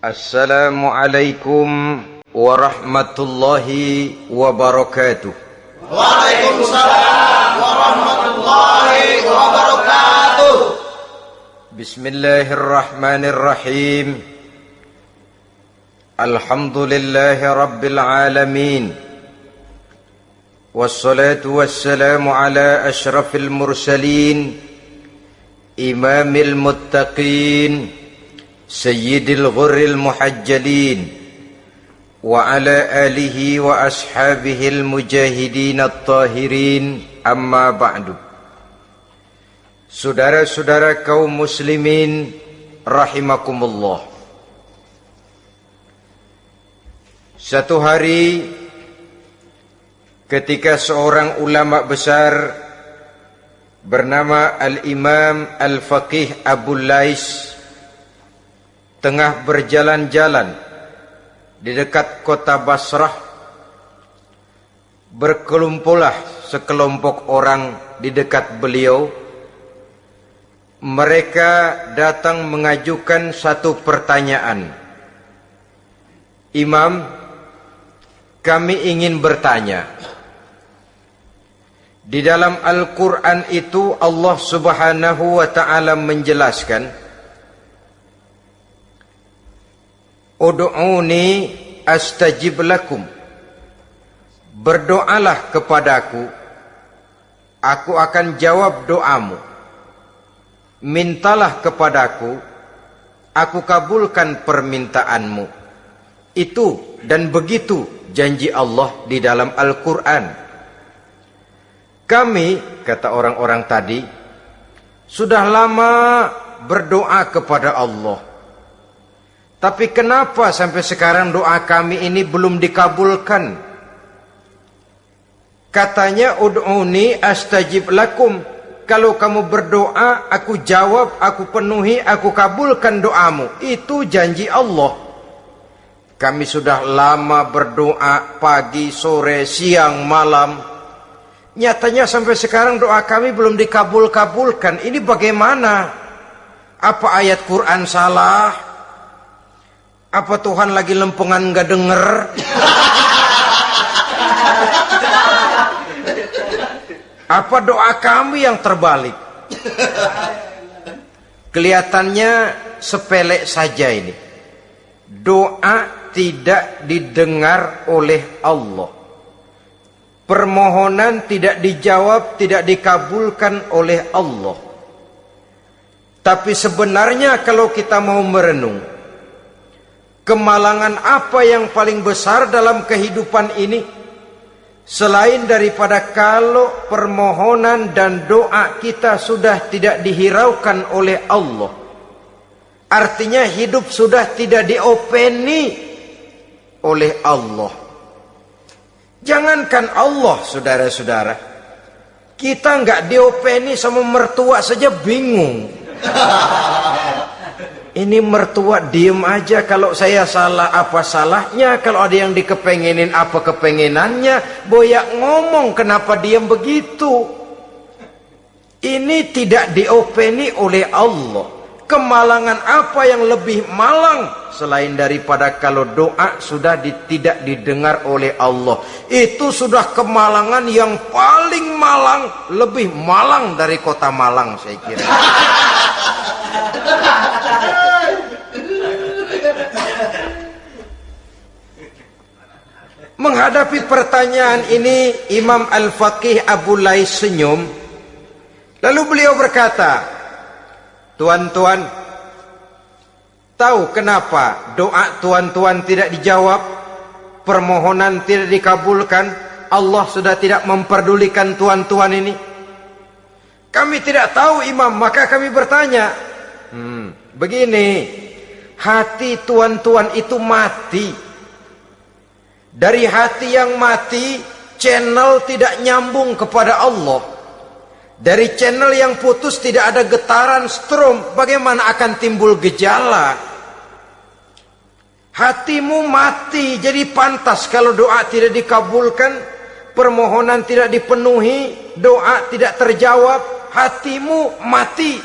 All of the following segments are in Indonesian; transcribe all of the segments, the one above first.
Assalamualaikum warahmatullahi wabarakatuh. Waalaikumsalam warahmatullahi wabarakatuh. Bismillahirrahmanirrahim. Alhamdulillahi rabbil alamin. Wassalatu wassalamu ala ashrafil mursalin, imamil muttaqin, sayyidil ghurril muhajjalin, wa ala alihi wa ashabihil mujahidin at-tahirin, amma ba'du. Saudara-saudara kaum muslimin rahimakumullah. Satu hari ketika seorang ulama besar bernama Al-Imam Al-Faqih Abu Lais tengah berjalan-jalan di dekat kota Basrah, berkelumpulah sekelompok orang di dekat beliau. Mereka datang mengajukan satu pertanyaan. Imam, kami ingin bertanya. Di dalam Al-Quran itu Allah Subhanahu wa ta'ala menjelaskan, Ud'uni astajib lakum. Berdoalah kepadaku, aku akan jawab doamu. Mintalah kepadaku, aku kabulkan permintaanmu. Itu dan begitu janji Allah di dalam Al-Quran. Kami, kata orang-orang tadi, sudah lama berdoa kepada Allah. Tapi kenapa sampai sekarang doa kami ini belum dikabulkan? Katanya, ud'uni astajib lakum. Kalau kamu berdoa, aku jawab, aku penuhi, aku kabulkan doamu. Itu janji Allah. Kami sudah lama berdoa pagi, sore, siang, malam. Nyatanya sampai sekarang doa kami belum dikabulkan. Ini bagaimana? Apa ayat Quran salah? Apa Tuhan lagi lempengan nggak denger? Apa doa kami yang terbalik? Kelihatannya sepele saja ini. Doa tidak didengar oleh Allah. Permohonan tidak dijawab, tidak dikabulkan oleh Allah. Tapi sebenarnya kalau kita mau merenung, kemalangan apa yang paling besar dalam kehidupan ini selain daripada kalau permohonan dan doa kita sudah tidak dihiraukan oleh Allah? Artinya hidup sudah tidak diopeni oleh Allah. Jangankan Allah, saudara-saudara, kita nggak diopeni sama mertua saja bingung. Ini mertua diem aja, kalau saya salah apa salahnya, kalau ada yang dikepengenin apa kepengenannya, boyak ngomong kenapa diem begitu. Ini tidak diopeni oleh Allah. Kemalangan apa yang lebih malang selain daripada kalau doa sudah tidak didengar oleh Allah. Itu sudah kemalangan yang paling malang, lebih malang dari kota Malang saya kira. Menghadapi pertanyaan ini, Imam Al-Faqih Abu Lais senyum. Lalu beliau berkata, tuan-tuan, tahu kenapa doa tuan-tuan tidak dijawab, permohonan tidak dikabulkan? Allah sudah tidak memperdulikan tuan-tuan ini. Kami tidak tahu, Imam, maka kami bertanya. Begini, hati tuan-tuan itu mati. Dari hati yang mati, channel tidak nyambung kepada Allah. Dari channel yang putus tidak ada getaran strom, bagaimana akan timbul gejala? Hatimu mati, jadi pantas kalau doa tidak dikabulkan, permohonan tidak dipenuhi, doa tidak terjawab, hatimu mati.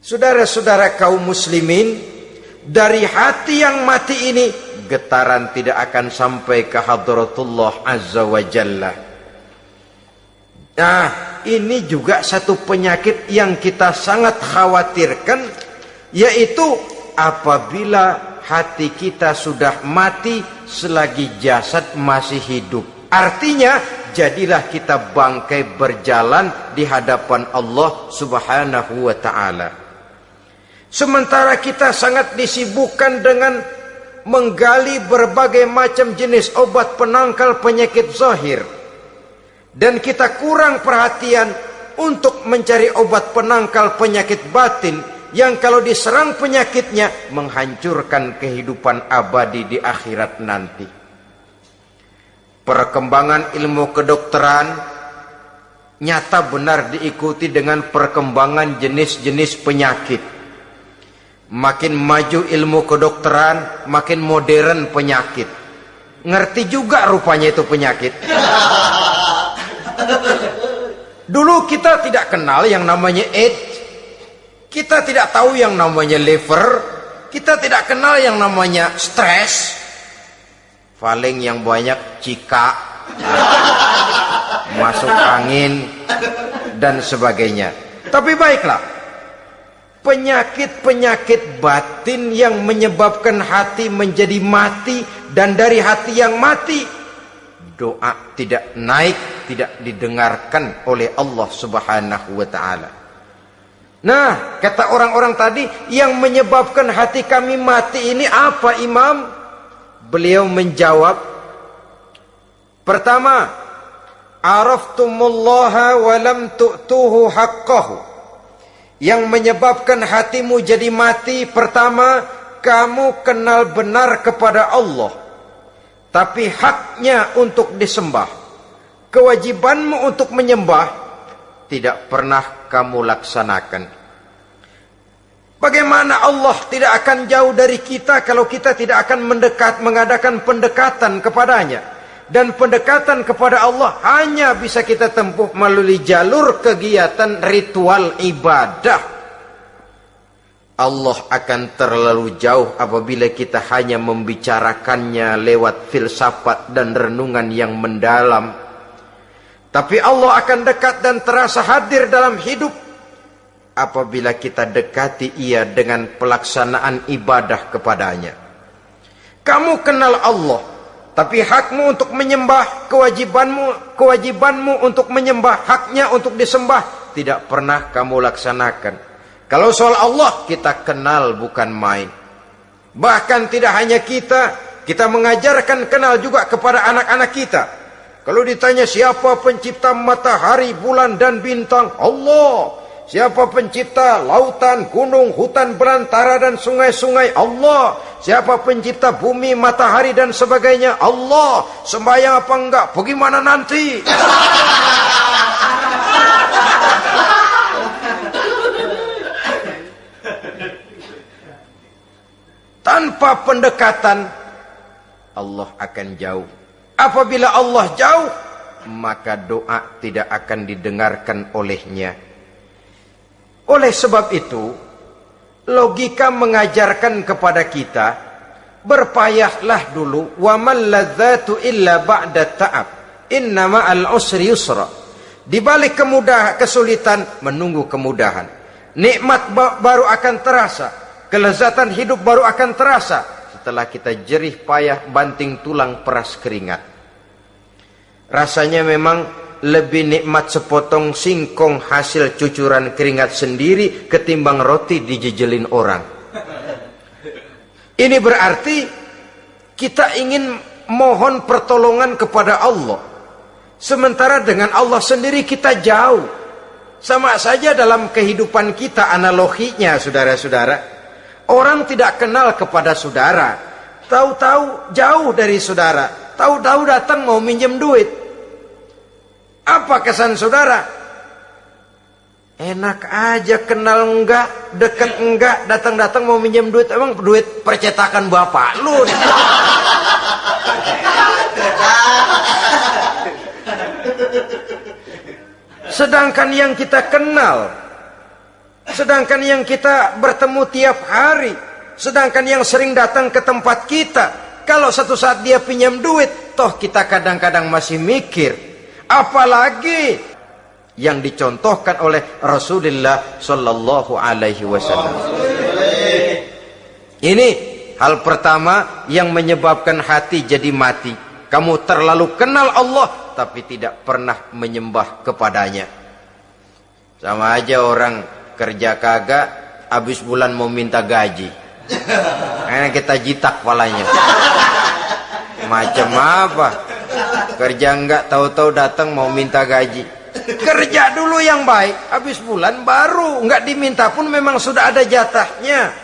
Saudara-saudara kaum muslimin, dari hati yang mati ini, getaran tidak akan sampai ke hadratullah azza wa jalla. Nah, ini juga satu penyakit yang kita sangat khawatirkan, yaitu apabila hati kita sudah mati selagi jasad masih hidup. Artinya, jadilah kita bangkai berjalan di hadapan Allah subhanahu wa ta'ala. Sementara kita sangat disibukkan dengan menggali berbagai macam jenis obat penangkal penyakit zahir, dan kita kurang perhatian untuk mencari obat penangkal penyakit batin yang kalau diserang penyakitnya menghancurkan kehidupan abadi di akhirat nanti. Perkembangan ilmu kedokteran nyata benar diikuti dengan perkembangan jenis-jenis penyakit. Makin maju ilmu kedokteran, makin modern penyakit. Ngerti juga rupanya itu penyakit. Dulu kita tidak kenal yang namanya AIDS. Kita tidak tahu yang namanya liver. Kita tidak kenal yang namanya stres. Paling yang banyak cika, masuk angin, dan sebagainya. Tapi baiklah, penyakit-penyakit batin yang menyebabkan hati menjadi mati, dan dari hati yang mati, doa tidak naik, tidak didengarkan oleh Allah subhanahu wa ta'ala. Nah, kata orang-orang tadi, yang menyebabkan hati kami mati ini apa, Imam? Beliau menjawab, pertama, araftumullaha wa lam tu'tuhu haqqahu. Yang menyebabkan hatimu jadi mati, pertama, kamu kenal benar kepada Allah, tapi haknya untuk disembah, kewajibanmu untuk menyembah, tidak pernah kamu laksanakan. Bagaimana Allah tidak akan jauh dari kita kalau kita tidak akan mengadakan pendekatan kepadanya. Dan pendekatan kepada Allah hanya bisa kita tempuh melalui jalur kegiatan ritual ibadah. Allah akan terlalu jauh apabila kita hanya membicarakannya lewat filsafat dan renungan yang mendalam. Tapi Allah akan dekat dan terasa hadir dalam hidup apabila kita dekati ia dengan pelaksanaan ibadah kepadanya. Kamu kenal Allah, tapi hakmu untuk menyembah, kewajibanmu untuk menyembah, haknya untuk disembah, tidak pernah kamu laksanakan. Kalau soal Allah kita kenal bukan main. Bahkan tidak hanya kita mengajarkan kenal juga kepada anak-anak kita. Kalau ditanya siapa pencipta matahari, bulan dan bintang? Allah. Siapa pencipta lautan, gunung, hutan belantara dan sungai-sungai? Allah. Siapa pencipta bumi, matahari dan sebagainya? Allah. Sembahyang apa enggak? Bagaimana nanti? Tanpa pendekatan, Allah akan jauh. Apabila Allah jauh, maka doa tidak akan didengarkan olehnya. Oleh sebab itu, logika mengajarkan kepada kita, berpayahlah dulu, wa mal ladzatu illa ba'da ta'ab, innama al-usri yusra. Di balik kesulitan menunggu kemudahan. Nikmat baru akan terasa, kelezatan hidup baru akan terasa setelah kita jerih payah banting tulang peras keringat. Rasanya memang lebih nikmat sepotong singkong hasil cucuran keringat sendiri ketimbang roti dijejelin orang. Ini berarti kita ingin mohon pertolongan kepada Allah, sementara dengan Allah sendiri kita jauh. Sama saja dalam kehidupan kita analoginya, saudara-saudara. Orang tidak kenal kepada saudara, tahu-tahu jauh dari saudara, tahu-tahu datang mau minjem duit. Apa kesan saudara? Enak aja, kenal enggak, dekat enggak, datang-datang mau minjem duit. Emang duit percetakan bapak lu? Sedangkan yang kita kenal, sedangkan yang kita bertemu tiap hari, Sedangkan yang sering datang ke tempat kita, kalau satu saat dia pinjam duit, toh kita kadang-kadang masih mikir. Apalagi yang dicontohkan oleh Rasulullah Sallallahu Alaihi Wasallam. Ini hal pertama yang menyebabkan hati jadi mati. Kamu terlalu kenal Allah, tapi tidak pernah menyembah kepadanya. Sama aja orang kerja kagak, habis bulan mau minta gaji. Karena kita jitak kepalanya. Macam apa? Kerja enggak, tahu-tahu datang mau minta gaji. Kerja dulu yang baik, habis bulan baru enggak diminta pun memang sudah ada jatahnya.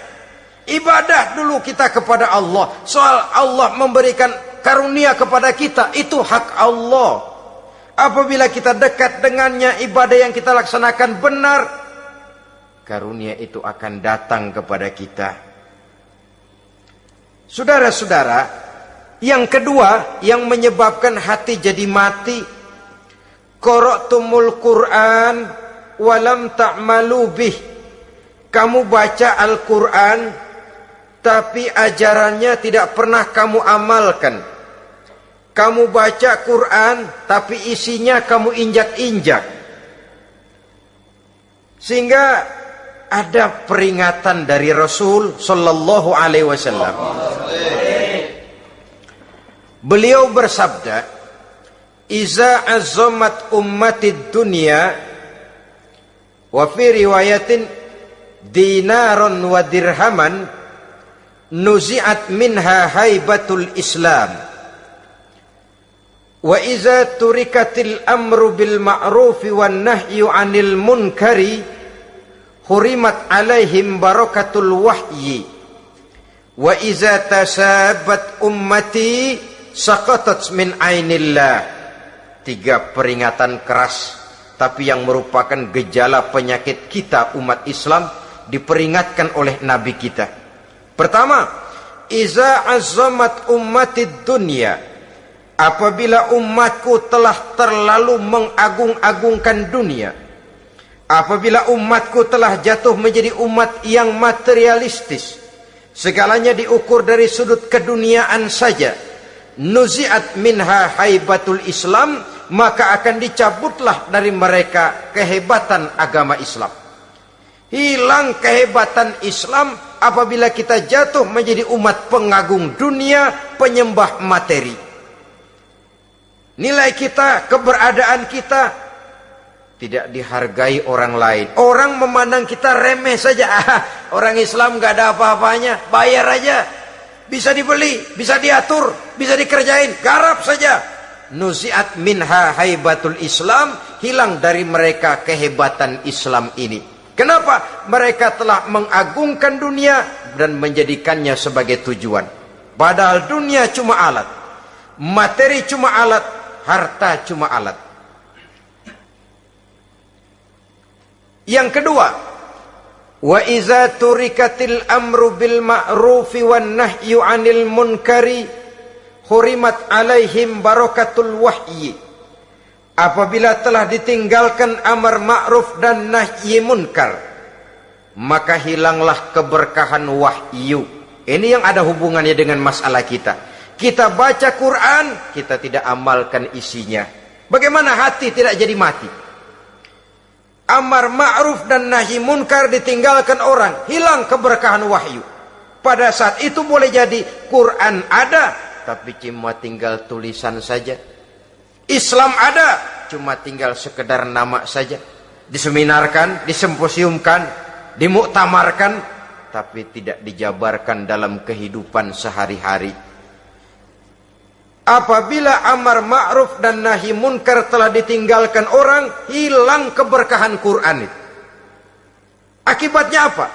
Ibadah dulu kita kepada Allah. Soal Allah memberikan karunia kepada kita, itu hak Allah. Apabila kita dekat dengannya, ibadah yang kita laksanakan benar, karunia itu akan datang kepada kita. Saudara-saudara, yang kedua yang menyebabkan hati jadi mati, qara'tumul Qur'an walam ta'malu bih. Kamu baca Al-Qur'an tapi ajarannya tidak pernah kamu amalkan. Kamu baca Quran tapi isinya kamu injak-injak. Sehingga ada peringatan dari Rasul sallallahu alaihi wasallam. Beliau bersabda, "Iza azzamat ummatid dunya wa fi riwayatin dinaron wa dirhaman nuzi'at minha haibatul Islam. Wa iza turikatil amru bil ma'rufi wan nahyu 'anil munkari hurimat 'alaihim barakatul wahyi. Wa iza tasabat ummati saqatat min 'ainillah." 3 peringatan keras, tapi yang merupakan gejala penyakit kita umat Islam diperingatkan oleh Nabi kita. Pertama, iza azzamat ummatid dunya. Apabila umatku telah terlalu mengagung-agungkan dunia, apabila umatku telah jatuh menjadi umat yang materialistis, segalanya diukur dari sudut keduniaan saja, nuzi'at minha haibatul Islam, maka akan dicabutlah dari mereka kehebatan agama Islam. Hilang kehebatan Islam apabila kita jatuh menjadi umat pengagung dunia, penyembah materi. Nilai kita, keberadaan kita tidak dihargai orang lain. Orang memandang kita remeh saja. Orang Islam gak ada apa-apanya, bayar aja. Bisa dibeli, bisa diatur, bisa dikerjain, garap saja. Nuzi'at minha haibatul Islam, hilang dari mereka kehebatan Islam ini. Kenapa? Mereka telah mengagungkan dunia dan menjadikannya sebagai tujuan. Padahal dunia cuma alat, materi cuma alat, harta cuma alat. Yang kedua, wa iza turikatil amru bil ma'rufi wan nahyu 'anil munkari hurimat 'alaihim barakatul wahyi. Apabila telah ditinggalkan amar ma'ruf dan nahi munkar, maka hilanglah keberkahan wahyu. Ini yang ada hubungannya dengan masalah kita. Kita baca Quran, kita tidak amalkan isinya. Bagaimana hati tidak jadi mati? Amar ma'ruf dan nahi munkar ditinggalkan orang, hilang keberkahan wahyu. Pada saat itu boleh jadi Quran ada, tapi cuma tinggal tulisan saja. Islam ada, cuma tinggal sekedar nama saja. Diseminarkan, disemposiumkan, dimuktamarkan, tapi tidak dijabarkan dalam kehidupan sehari-hari. Apabila amar ma'ruf dan nahi munkar telah ditinggalkan orang, hilang keberkahan Quran itu. Akibatnya apa?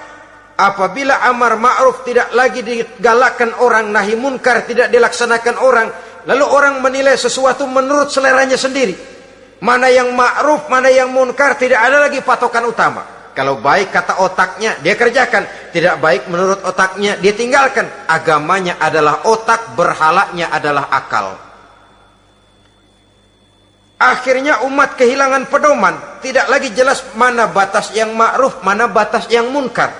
Apabila amar ma'ruf tidak lagi digalakkan orang, nahi munkar tidak dilaksanakan orang, lalu orang menilai sesuatu menurut seleranya sendiri. Mana yang ma'ruf, mana yang munkar, tidak ada lagi patokan utama. Kalau baik kata otaknya, dia kerjakan. Tidak baik menurut otaknya, dia tinggalkan. Agamanya adalah otak, berhalanya adalah akal. Akhirnya umat kehilangan pedoman. Tidak lagi jelas mana batas yang ma'ruf, mana batas yang munkar.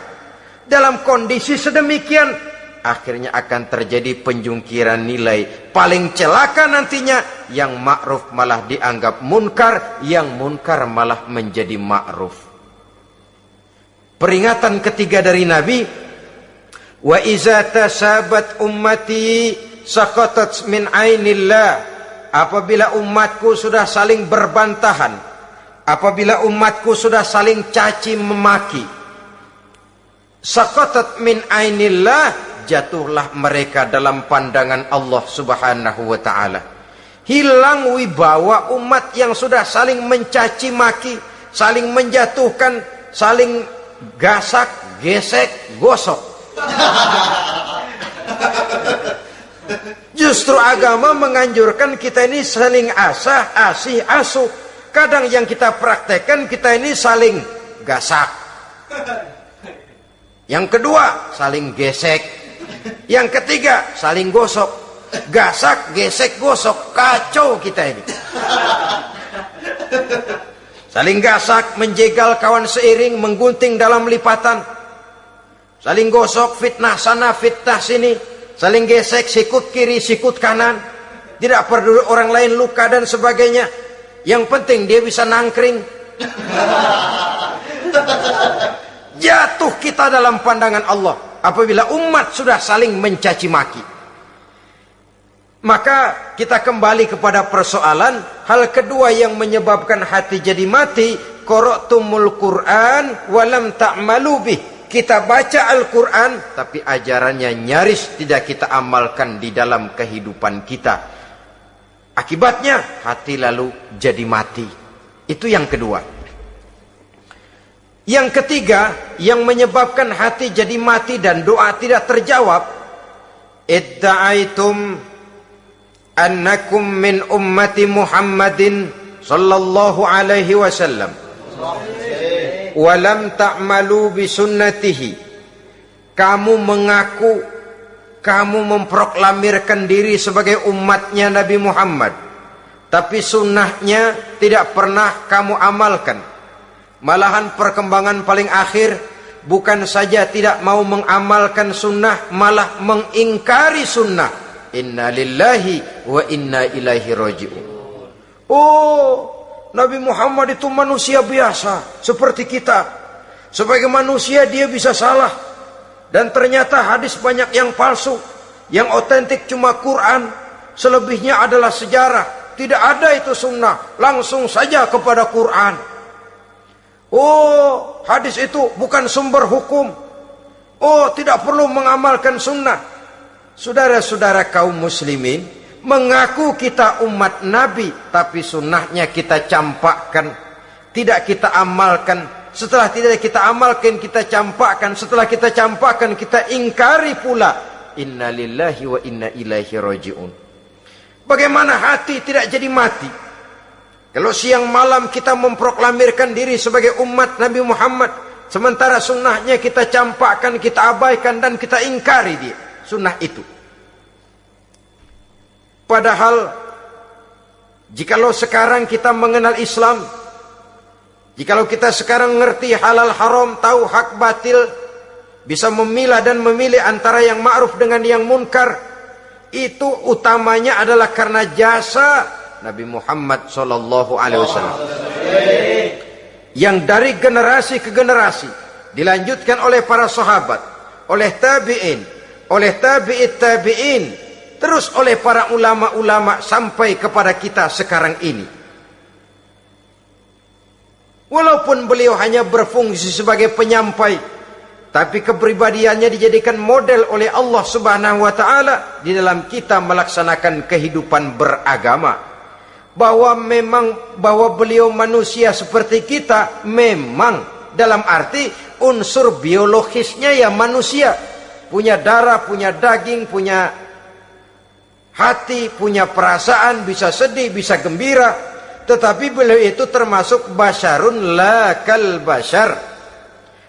Dalam kondisi sedemikian, akhirnya akan terjadi penjungkiran nilai. Paling celaka nantinya, yang ma'ruf malah dianggap munkar, yang munkar malah menjadi ma'ruf. Peringatan ketiga dari Nabi, wa iza tasabat ummati saqatat min ainillah. Apabila umatku sudah saling berbantahan, apabila umatku sudah saling caci memaki, saqatat min ainillah, jatuhlah mereka dalam pandangan Allah Subhanahu wa ta'ala. Hilang wibawa umat yang sudah saling mencaci maki, saling menjatuhkan, saling gasak, gesek, gosok. Justru agama menganjurkan kita ini saling asah, asih, asuh. Kadang yang kita praktekkan, kita ini saling gasak. Yang kedua, saling gesek. Yang ketiga, saling gosok. Gasak, gesek, gosok. Kacau kita ini. Saling gasak, menjegal kawan seiring, menggunting dalam lipatan. Saling gosok, fitnah sana, fitnah sini. Saling gesek, sikut kiri, sikut kanan. Tidak peduli orang lain luka dan sebagainya. Yang penting dia bisa nangkring. Jatuh kita dalam pandangan Allah apabila umat sudah saling mencaci maki. Maka kita kembali kepada persoalan, hal kedua yang menyebabkan hati jadi mati, qara'tumul Qur'an walam ta'malu bih. Kita baca Al-Quran, tapi ajarannya nyaris tidak kita amalkan di dalam kehidupan kita. Akibatnya, hati lalu jadi mati. Itu yang kedua. Yang ketiga, yang menyebabkan hati jadi mati dan doa tidak terjawab. Idda'aitum annakum min ummati Muhammadin sallallahu alaihi wasallam. Walam ta'malu bisunnatihi. Kamu mengaku, kamu memproklamirkan diri sebagai umatnya Nabi Muhammad, tapi sunnahnya tidak pernah kamu amalkan. Malahan perkembangan paling akhir, bukan saja tidak mau mengamalkan sunnah, malah mengingkari sunnah. Inna lillahi wa inna ilaihi raji'un. Oh, Nabi Muhammad itu manusia biasa seperti kita. Sebagai manusia dia bisa salah. Dan ternyata hadis banyak yang palsu. Yang otentik cuma Quran. Selebihnya adalah sejarah. Tidak ada itu sunnah. Langsung saja kepada Quran. Oh, hadis itu bukan sumber hukum. Oh, tidak perlu mengamalkan sunnah. Saudara-saudara kaum muslimin, mengaku kita umat Nabi, tapi sunnahnya kita campakkan, tidak kita amalkan. Setelah tidak kita amalkan, kita campakkan. Setelah kita campakkan, kita ingkari pula. Inna lillahi wa inna ilaihi raji'un. Bagaimana hati tidak jadi mati? Kalau siang malam kita memproklamirkan diri sebagai umat Nabi Muhammad, sementara sunnahnya kita campakkan, kita abaikan, dan kita ingkari dia, sunnah itu. Padahal jikalau sekarang kita mengenal Islam, jikalau kita sekarang ngerti halal haram, tahu hak batil, bisa memilah dan memilih antara yang ma'ruf dengan yang munkar, itu utamanya adalah karena jasa Nabi Muhammad SAW, yang dari generasi ke generasi dilanjutkan oleh para sahabat, oleh tabi'in, oleh tabi'it tabi'in, terus oleh para ulama-ulama sampai kepada kita sekarang ini. Walaupun beliau hanya berfungsi sebagai penyampai, tapi kepribadiannya dijadikan model oleh Allah Subhanahu wa ta'ala di dalam kita melaksanakan kehidupan beragama. Bahwa beliau manusia seperti kita, memang dalam arti unsur biologisnya ya manusia, punya darah, punya daging, punya hati, punya perasaan, bisa sedih, bisa gembira. Tetapi beliau itu termasuk basyarun la kal basyar,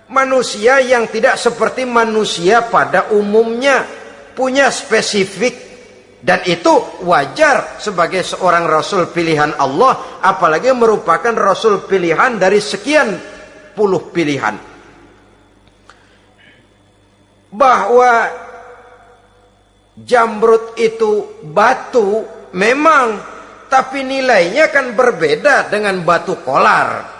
manusia yang tidak seperti manusia pada umumnya, punya spesifik. Dan itu wajar sebagai seorang Rasul pilihan Allah, apalagi merupakan Rasul pilihan dari sekian puluh pilihan. bahwa jamrud itu batu memang, tapi nilainya kan berbeda dengan batu kolar.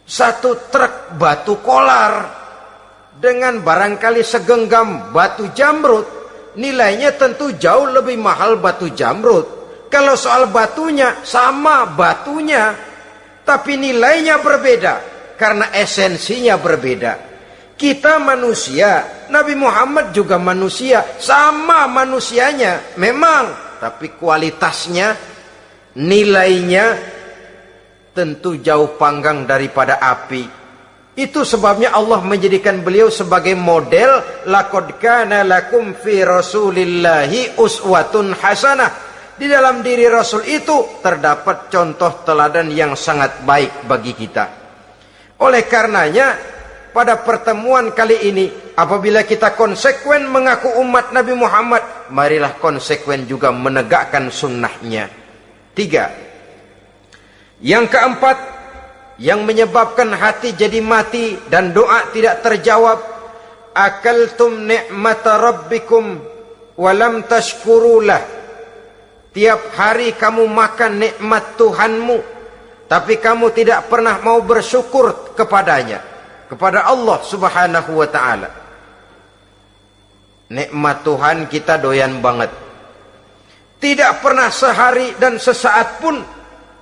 Satu truk batu kolar dengan barangkali segenggam batu jamrud, nilainya tentu jauh lebih mahal batu jamrud. Kalau soal batunya, sama batunya, tapi nilainya berbeda karena esensinya berbeda. Kita manusia, Nabi Muhammad juga manusia, sama manusianya memang, tapi kualitasnya, nilainya tentu jauh panggang daripada api. Itu sebabnya Allah menjadikan beliau sebagai model. Laqad kana lakum fi rasulillahi uswatun hasanah. Di dalam diri Rasul itu terdapat contoh teladan yang sangat baik bagi kita. Oleh karenanya, pada pertemuan kali ini, apabila kita konsekuen mengaku umat Nabi Muhammad, marilah konsekuen juga menegakkan sunnahnya. 3. Yang keempat, yang menyebabkan hati jadi mati dan doa tidak terjawab, akaltum ni'mata rabbikum walam tashkurulah. Tiap hari kamu makan nikmat Tuhanmu, tapi kamu tidak pernah mau bersyukur kepadanya, kepada Allah subhanahu wa ta'ala. Nikmat Tuhan kita doyan banget. Tidak pernah sehari dan sesaat pun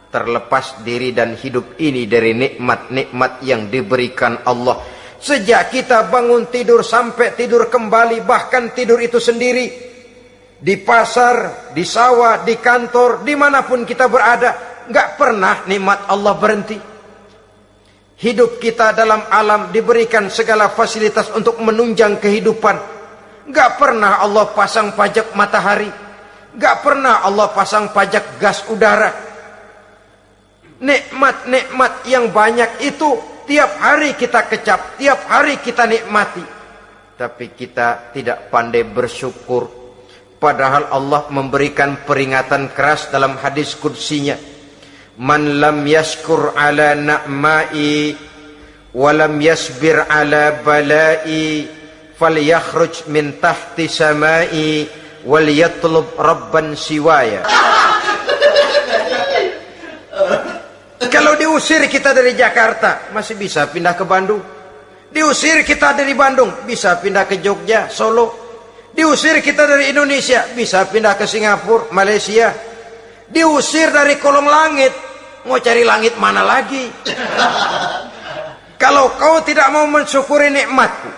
terlepas diri dan hidup ini dari nikmat-nikmat yang diberikan Allah. Sejak kita bangun tidur sampai tidur kembali, bahkan tidur itu sendiri, di pasar, di sawah, di kantor, dimanapun kita berada, nggak pernah nikmat Allah berhenti. Hidup kita dalam alam diberikan segala fasilitas untuk menunjang kehidupan. Nggak pernah Allah pasang pajak matahari, nggak pernah Allah pasang pajak gas udara. Nikmat-nikmat yang banyak itu tiap hari kita kecap, tiap hari kita nikmati, tapi kita tidak pandai bersyukur. Padahal Allah memberikan peringatan keras dalam hadis qudsinya. Man lam yashkur ala na'mai wa lam yasbir ala balai falyakhruj min tahti samai wal yatlub rabban siwaya. Kalau diusir kita dari Jakarta, masih bisa pindah ke Bandung. Diusir kita dari Bandung, bisa pindah ke Jogja, Solo. Diusir kita dari Indonesia, bisa pindah ke Singapura, Malaysia. Diusir dari kolong langit, mau cari langit mana lagi? Kalau kau tidak mau mensyukuri nikmatku,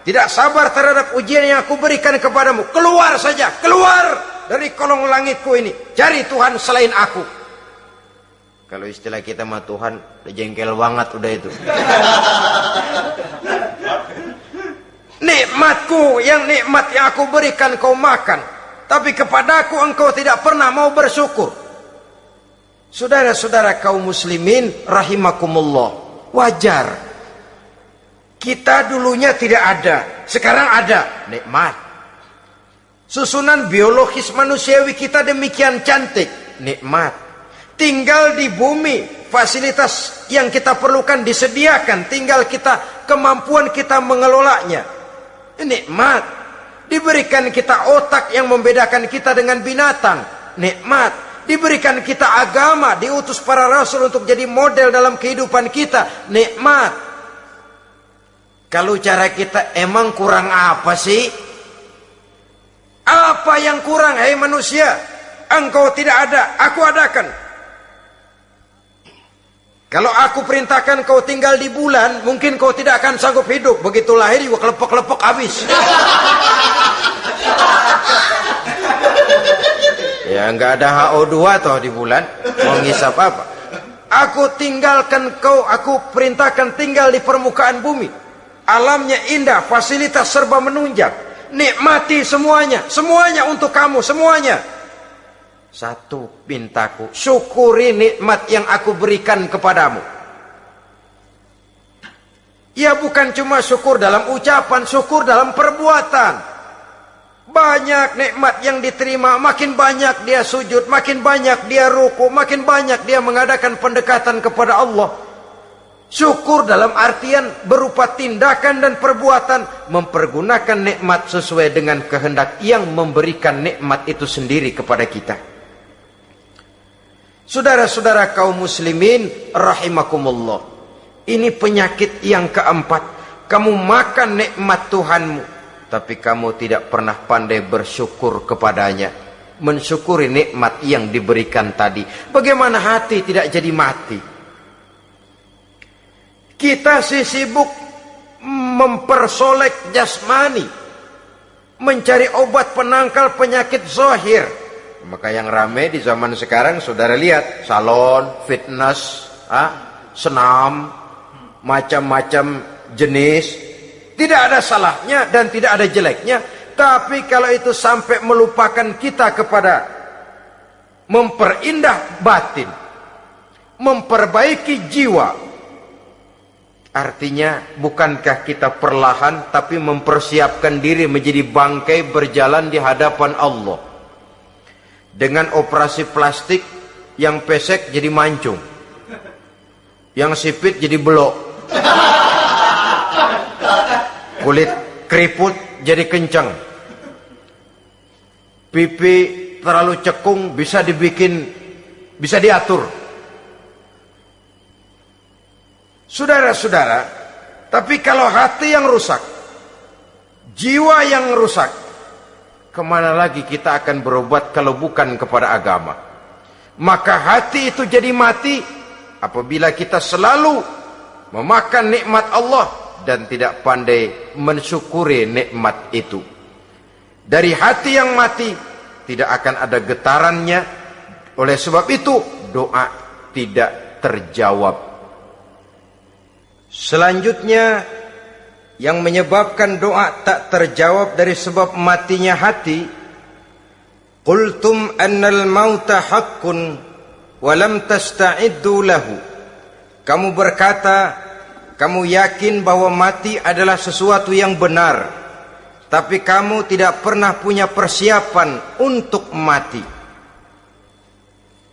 tidak sabar terhadap ujian yang aku berikan kepadamu, keluar saja, keluar dari kolong langitku ini, cari Tuhan selain aku. Kalau istilah kita mah Tuhan, udah jengkel banget udah itu. Nikmatku, yang nikmat yang aku berikan kau makan, tapi kepadaku engkau tidak pernah mau bersyukur. Saudara-saudara kaum muslimin rahimakumullah, wajar. Kita dulunya tidak ada, sekarang ada nikmat. Susunan biologis manusiawi kita demikian cantik, nikmat. Tinggal di bumi, fasilitas yang kita perlukan disediakan, tinggal kita, kemampuan kita mengelolanya, nikmat. Diberikan kita otak yang membedakan kita dengan binatang, nikmat. Diberikan kita agama, diutus para rasul untuk jadi model dalam kehidupan kita, nikmat. Kalau cara kita emang kurang apa sih? Apa yang kurang, hai manusia? Engkau tidak ada, aku adakan. Kalau aku perintahkan kau tinggal di bulan, mungkin kau tidak akan sanggup hidup. Begitu lahir juga kelepek-kelepek habis. Ya nggak ada HO2 toh di bulan. Mau ngisap apa? Aku tinggalkan kau, aku perintahkan tinggal di permukaan bumi. Alamnya indah, fasilitas serba menunjang. Nikmati semuanya, semuanya untuk kamu, semuanya. Satu pintaku, syukuri nikmat yang aku berikan kepadamu. Ya bukan cuma syukur dalam ucapan, syukur dalam perbuatan. Banyak nikmat yang diterima, makin banyak dia sujud, makin banyak dia ruku, makin banyak dia mengadakan pendekatan kepada Allah. Syukur dalam artian berupa tindakan dan perbuatan, mempergunakan nikmat sesuai dengan kehendak yang memberikan nikmat itu sendiri kepada kita. Saudara-saudara kaum muslimin rahimakumullah, ini penyakit yang keempat. Kamu makan nikmat Tuhanmu, tapi kamu tidak pernah pandai bersyukur kepadanya, mensyukuri nikmat yang diberikan tadi. Bagaimana hati tidak jadi mati? Kita sibuk mempersolek jasmani, mencari obat penangkal penyakit zahir. Maka yang ramai di zaman sekarang, saudara lihat, salon, fitness, senam, macam-macam jenis. Tidak ada salahnya dan tidak ada jeleknya. Tapi kalau itu sampai melupakan kita kepada memperindah batin, memperbaiki jiwa, artinya bukankah kita perlahan tapi mempersiapkan diri menjadi bangkai berjalan di hadapan Allah? Dengan operasi plastik, yang pesek jadi mancung, yang sipit jadi belok, kulit keriput jadi kencang, pipi terlalu cekung bisa diatur. Saudara-saudara, tapi kalau hati yang rusak, jiwa yang rusak, kemana lagi kita akan berobat kalau bukan kepada agama? Maka hati itu jadi mati apabila kita selalu memakan nikmat Allah dan tidak pandai mensyukuri nikmat itu. Dari hati yang mati tidak akan ada getarannya. Oleh sebab itu doa tidak terjawab. Selanjutnya, yang menyebabkan doa tak terjawab dari sebab matinya hati, qultum annal mauta haqqun wa lam tasta'iddu lahu. Kamu berkata, kamu yakin bahwa mati adalah sesuatu yang benar, tapi kamu tidak pernah punya persiapan untuk mati.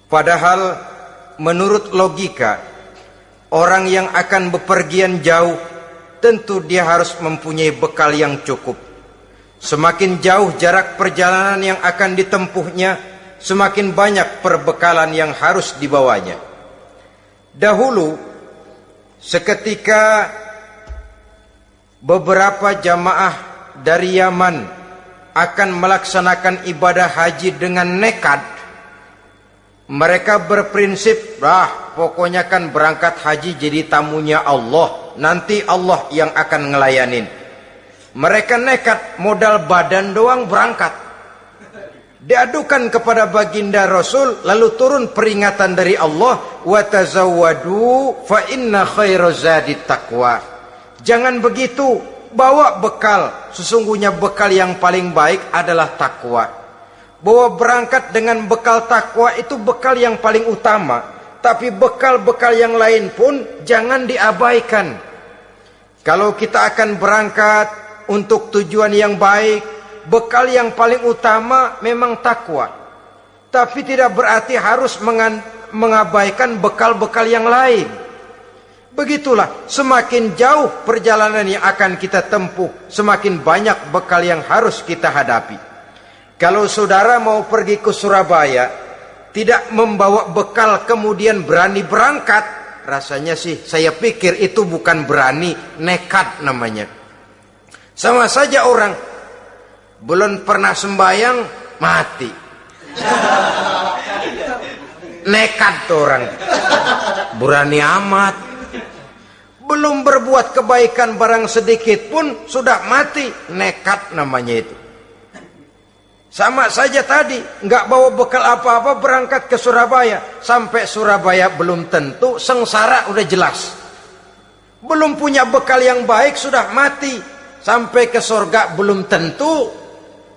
Padahal menurut logika, orang yang akan bepergian jauh tentu dia harus mempunyai bekal yang cukup. Semakin jauh jarak perjalanan yang akan ditempuhnya, semakin banyak perbekalan yang harus dibawanya. Dahulu, seketika beberapa jamaah dari Yaman akan melaksanakan ibadah haji dengan nekat, mereka berprinsip, pokoknya kan berangkat haji jadi tamunya Allah, nanti Allah yang akan ngelayanin. Mereka nekat, modal badan doang berangkat. Diadukan kepada baginda Rasul, lalu turun peringatan dari Allah, wa tazawwadu fa inna khairaz zadi taqwa. Jangan begitu, bawa bekal, sesungguhnya bekal yang paling baik adalah takwa. Bahwa berangkat dengan bekal takwa itu bekal yang paling utama. Tapi bekal-bekal yang lain pun jangan diabaikan. Kalau kita akan berangkat untuk tujuan yang baik, bekal yang paling utama memang takwa. Tapi tidak berarti harus mengabaikan bekal-bekal yang lain. Begitulah, semakin jauh perjalanan yang akan kita tempuh, semakin banyak bekal yang harus kita hadapi. Kalau saudara mau pergi ke Surabaya, tidak membawa bekal kemudian berani berangkat, rasanya sih saya pikir itu bukan berani, nekat namanya. Sama saja orang belum pernah sembahyang mati, nekat tuh orang, berani amat. Belum berbuat kebaikan barang sedikit pun sudah mati, nekat namanya itu. Sama saja tadi, nggak bawa bekal apa-apa berangkat ke Surabaya. Sampai Surabaya belum tentu, sengsara udah jelas. Belum punya bekal yang baik sudah mati. Sampai ke surga belum tentu.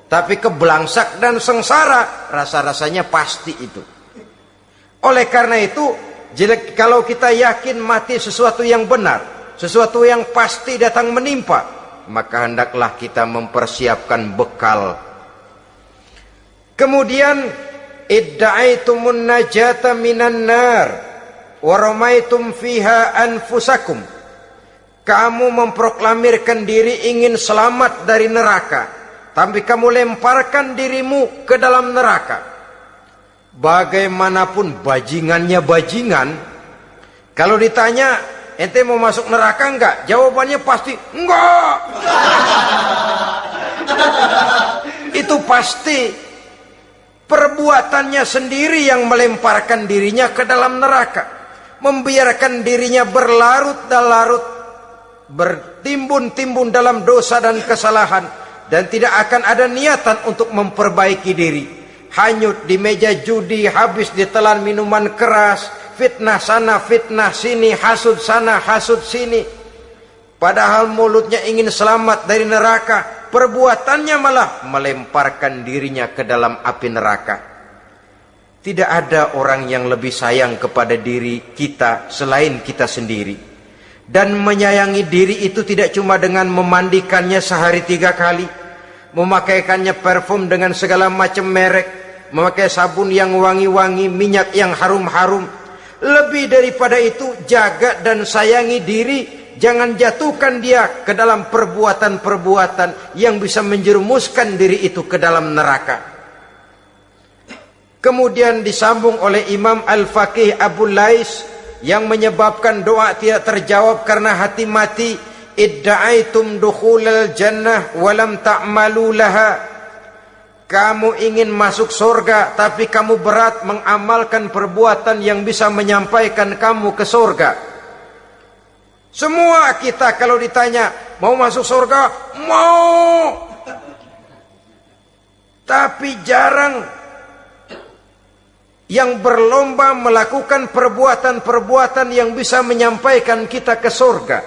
Tapi kebelangsak dan sengsara, rasa-rasanya pasti itu. Oleh karena itu, kalau kita yakin mati sesuatu yang benar, sesuatu yang pasti datang menimpa, maka hendaklah kita mempersiapkan bekal. Kemudian idda'aitumun najata minan nar, wa ramaitum fiha anfusakum. Kamu memproklamirkan diri ingin selamat dari neraka, tapi kamu lemparkan dirimu ke dalam neraka. Bagaimanapun bajingannya bajingan, kalau ditanya, ente mau masuk neraka enggak? Jawabannya pasti enggak. Itu pasti perbuatannya sendiri yang melemparkan dirinya ke dalam neraka, membiarkan dirinya berlarut-larut, bertimbun-timbun dalam dosa dan kesalahan, dan tidak akan ada niatan untuk memperbaiki diri. Hanyut di meja judi, habis ditelan minuman keras, fitnah sana, fitnah sini, hasud sana, hasud sini. Padahal mulutnya ingin selamat dari neraka, perbuatannya malah melemparkan dirinya ke dalam api neraka. Tidak ada orang yang lebih sayang kepada diri kita selain kita sendiri. Dan menyayangi diri itu tidak cuma dengan memandikannya sehari 3 kali, memakaikannya parfum dengan segala macam merek, memakai sabun yang wangi-wangi, minyak yang harum-harum. Lebih daripada itu, jaga dan sayangi diri. Jangan jatuhkan dia ke dalam perbuatan-perbuatan yang bisa menjerumuskan diri itu ke dalam neraka. Kemudian disambung oleh Imam Al-Faqih Abu Lais yang menyebabkan doa tidak terjawab karena hati mati. Idda'aitum dukhulal jannah walam ta'malu laha. Kamu ingin masuk surga, tapi kamu berat mengamalkan perbuatan yang bisa menyampaikan kamu ke surga. Semua kita kalau ditanya, mau masuk surga? Mau. Tapi jarang yang berlomba melakukan perbuatan-perbuatan yang bisa menyampaikan kita ke surga.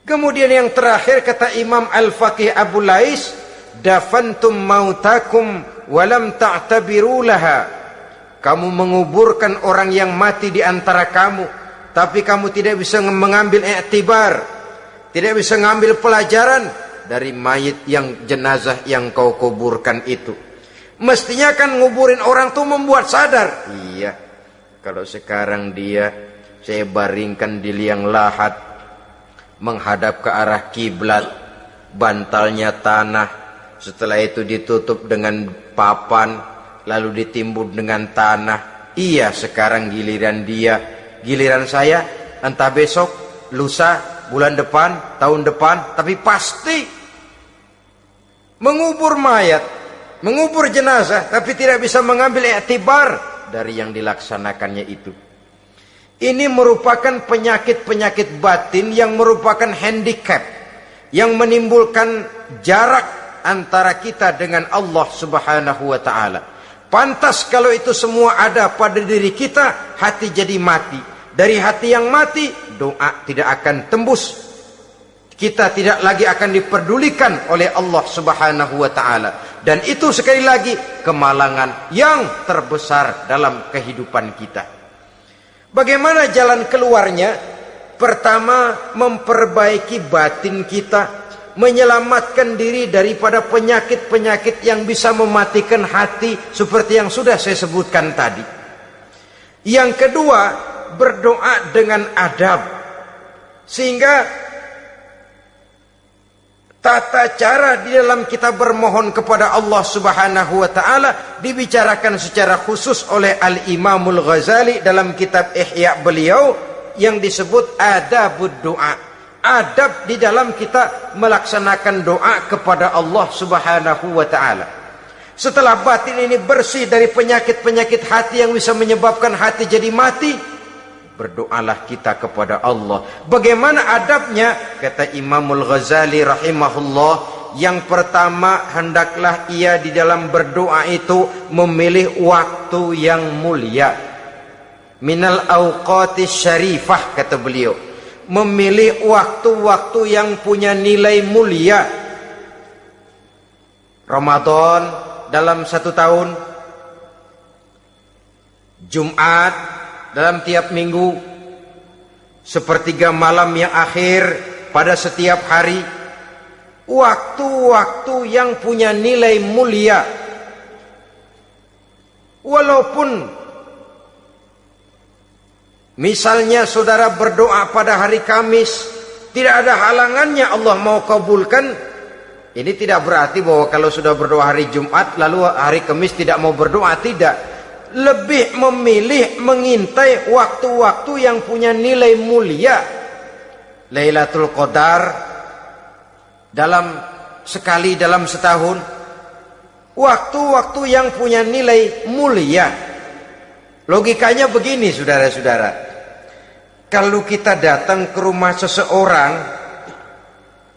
Kemudian yang terakhir kata Imam Al-Faqih Abu Lais, dafantum mautakum walam ta'tabiru laha. Kamu menguburkan orang yang mati di antara kamu, tapi kamu tidak bisa mengambil iktibar, tidak bisa mengambil pelajaran dari mayit yang jenazah yang kau kuburkan itu. Mestinya kan nguburin orang tuh membuat sadar. Iya, kalau sekarang saya baringkan di liang lahat, menghadap ke arah kiblat, bantalnya tanah, setelah itu ditutup dengan papan, lalu ditimbun dengan tanah. Iya, sekarang giliran dia, giliran saya, entah besok, lusa, bulan depan, tahun depan, tapi pasti mengubur mayat, mengubur jenazah, tapi tidak bisa mengambil iktibar dari yang dilaksanakannya itu. Ini merupakan penyakit-penyakit batin yang merupakan handicap, yang menimbulkan jarak antara kita dengan Allah Subhanahu wa ta'ala. Pantas kalau itu semua ada pada diri kita, hati jadi mati. Dari hati yang mati, doa tidak akan tembus. Kita tidak lagi akan diperdulikan oleh Allah Subhanahu wa ta'ala. Dan itu sekali lagi kemalangan yang terbesar dalam kehidupan kita. Bagaimana jalan keluarnya? Pertama, memperbaiki batin kita, menyelamatkan diri daripada penyakit-penyakit yang bisa mematikan hati seperti yang sudah saya sebutkan tadi. Yang kedua, berdoa dengan adab, sehingga tata cara di dalam kita bermohon kepada Allah Subhanahu wa ta'ala dibicarakan secara khusus oleh Al-Imamul Ghazali dalam kitab Ihya beliau yang disebut adabud doa. Adab di dalam kita melaksanakan doa kepada Allah Subhanahu wa ta'ala. Setelah batin ini bersih dari penyakit-penyakit hati yang bisa menyebabkan hati jadi mati, berdoalah kita kepada Allah. Bagaimana adabnya? Kata Imamul Ghazali rahimahullah, yang pertama hendaklah ia di dalam berdoa itu memilih waktu yang mulia. Minal awqatis syarifah, kata beliau. Memilih waktu-waktu yang punya nilai mulia. Ramadan dalam 1 tahun, Jumat dalam tiap minggu, sepertiga malam yang akhir pada setiap hari. Waktu-waktu yang punya nilai mulia. Walaupun Misalnya saudara berdoa pada hari Kamis, tidak ada halangannya Allah mau kabulkan. Ini tidak berarti bahwa kalau sudah berdoa hari Jumat lalu hari Kamis tidak mau berdoa, tidak. Lebih memilih mengintai waktu-waktu yang punya nilai mulia. Lailatul Qadar sekali dalam setahun. Waktu-waktu yang punya nilai mulia. Logikanya begini saudara-saudara. Kalau kita datang ke rumah seseorang,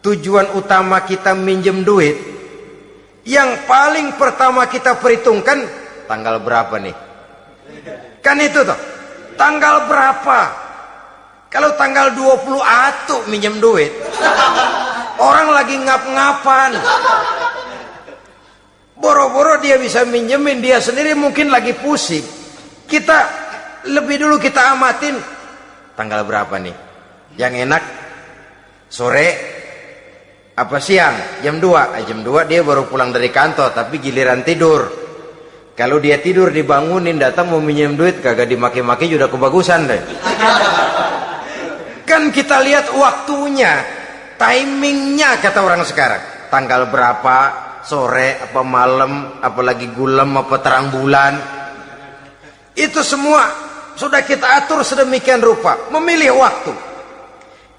tujuan utama kita minjem duit, yang paling pertama kita perhitungkan tanggal berapa nih? Kan itu toh, tanggal berapa? Kalau tanggal 20 atuh minjem duit, orang lagi ngap-ngapan, boro-boro dia bisa minjemin, dia sendiri mungkin lagi pusing. Kita lebih dulu kita amatin tanggal berapa nih? Yang enak sore apa siang? Jam 2. Jam 2 dia baru pulang dari kantor, tapi giliran tidur. Kalau dia tidur dibangunin datang mau minjem duit, kagak dimaki-maki sudah kebagusan deh. Kan kita lihat waktunya, timingnya kata orang sekarang. Tanggal berapa, sore apa malam, apalagi gulem apa terang bulan. Itu semua sudah kita atur sedemikian rupa, memilih waktu.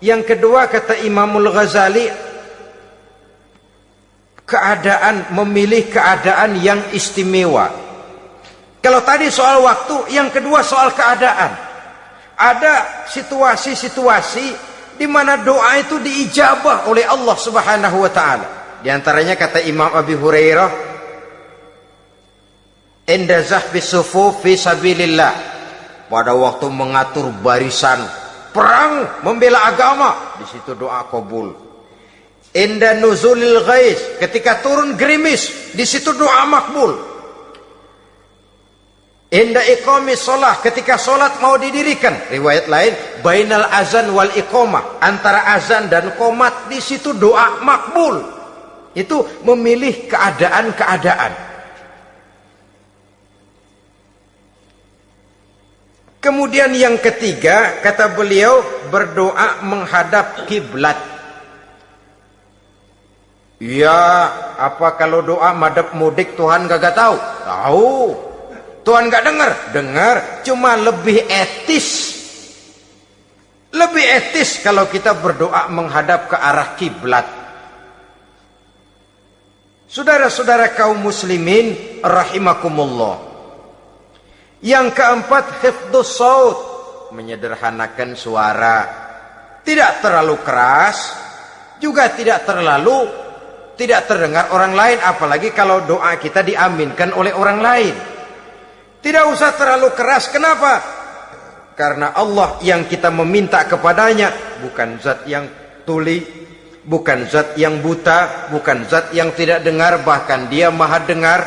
Yang kedua kata Imamul Ghazali, memilih keadaan yang istimewa. Kalau tadi soal waktu, yang kedua soal keadaan. Ada situasi-situasi di mana doa itu diijabah oleh Allah Subhanahu wa taala. Di antaranya kata Imam Abi Hurairah, "Inda zahfis sufuf fi sabilillah." Pada waktu mengatur barisan perang membela agama, di situ doa kabul. Inda nuzulil ghais, ketika turun gerimis, di situ doa makbul. Inda iqamis shalah, ketika salat mau didirikan, riwayat lain bainal azan wal iqamah, antara azan dan qomat, di situ doa makbul. Itu memilih keadaan-keadaan. Kemudian yang ketiga kata beliau, berdoa menghadap kiblat. Ya, apa kalau doa madhab mudik Tuhan kagak tahu? Tahu. Tuhan gak dengar? Dengar, cuma lebih etis. Lebih etis kalau kita berdoa menghadap ke arah kiblat. Saudara-saudara kaum muslimin rahimakumullah. Yang keempat, hifdzus saut, menyederhanakan suara. Tidak terlalu keras, juga tidak terdengar orang lain, apalagi kalau doa kita diaminkan oleh orang lain. Tidak usah terlalu keras. Kenapa? Karena Allah yang kita meminta kepadanya bukan zat yang tuli, bukan zat yang buta, bukan zat yang tidak dengar, bahkan Dia Maha dengar.